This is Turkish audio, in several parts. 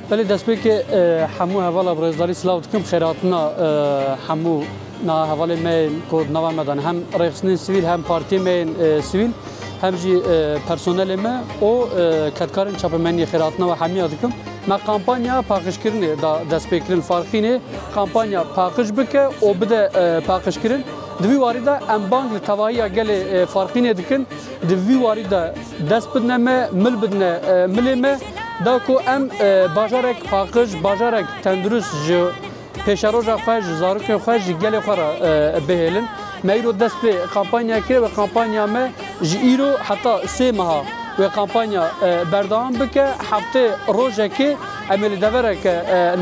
بله دست به که همو حوال برزداری سلاوت کم خیراتنا همو نا حوال میل کود نوام مدن هم رئیسین سیویل هم پارتی میل سیویل هم جی پرسنل ما او کتکارن چاپمنی خیراتنا و همی ادکم ما کمپانیا پاکش کردن دست به کردن فرقینه کمپانیا پاکش بکه او بده پاکش کردن دوی وارده ام بانک توایی گل فرقینه دکن دوی وارده دست بدنه مل بدنه ملمه دا کو ام باجارک پاکش باجارک تندرست جو پیشروج خواهج زارک خواهج گل خورا بهلن میرو دست به کمپانیا کرد و کمپانیا ما جیرو حتی 3 ماه و کمپانیا بردام بکه هفته روزه که عمل دوره که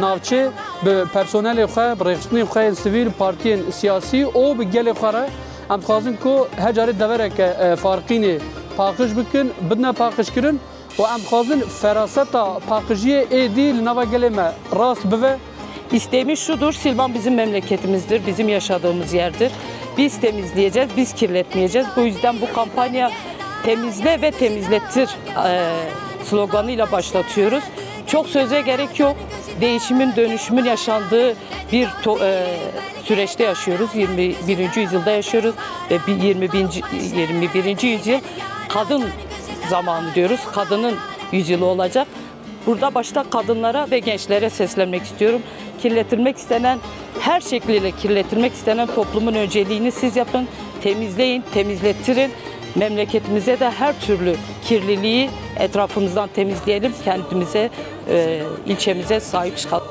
ناوچه به پرسنل خواه برخصنی خواه سیویل پارتین سیاسی او به گل خورا ام خوازن که هجاره دوره که فارقین پاکش بکن بدنا پاکش کرن و ام خوازن فراستا پاکجی ایدی لنوا گل ما راست بوه. İsteğimiz şudur, Silvan bizim memleketimizdir, bizim yaşadığımız yerdir. Biz temizleyeceğiz, biz kirletmeyeceğiz. Bu yüzden bu kampanya temizle ve temizlettir sloganıyla başlatıyoruz. Çok söze gerek yok. Değişimin, dönüşümün yaşandığı bir süreçte yaşıyoruz. 21. yüzyılda yaşıyoruz ve 21. yüzyıl kadın zamanı diyoruz. Kadının yüzyılı olacak. Burada başta kadınlara ve gençlere seslenmek istiyorum. Kirletilmek istenen, her şekliyle kirletilmek istenen toplumun önceliğini siz yapın. Temizleyin, temizlettirin. Memleketimize de her türlü kirliliği etrafımızdan temizleyelim. Kendimize, ilçemize sahip çıkalım.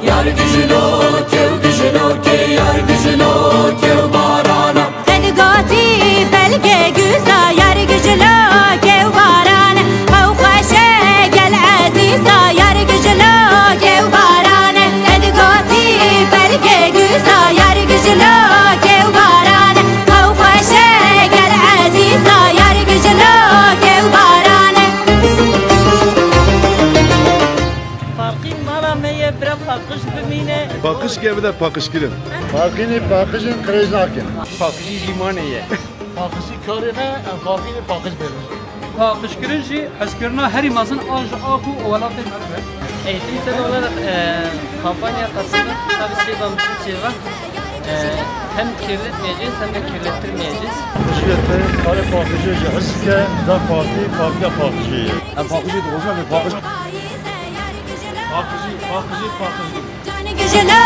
Yar gücünü, kev gücünü, ke yar gücünü, kev barana. Edgati belge güza, yar gücünü, kev barana. Kavkaşe gel aziza, yar gücünü, kev barana. Edgati belge güza, yar gücünü, kev barana. Kavkaşe gel aziza, yar gücünü, kev barana. Farkın bana meye bırak fakış bimine. Pakış gibi de pakış girin. Farkını pakışın krejnakin. Pakışı jimaneye. Pakışı karine, farkını pakış verir. پاکش کردنی حسکرنا هری مازن آج آبو ولادت مرد. Eğitimsel olarak kampanya katıldık. Tabii Silvan bizim Silva. Hem kirletmeyeceğiz hem de kirlettirmeyeceğiz. Kışkette kare pakışı hıske da parti pakışı. Pakışı da olsa ve pakış. Pakışı. Gücüne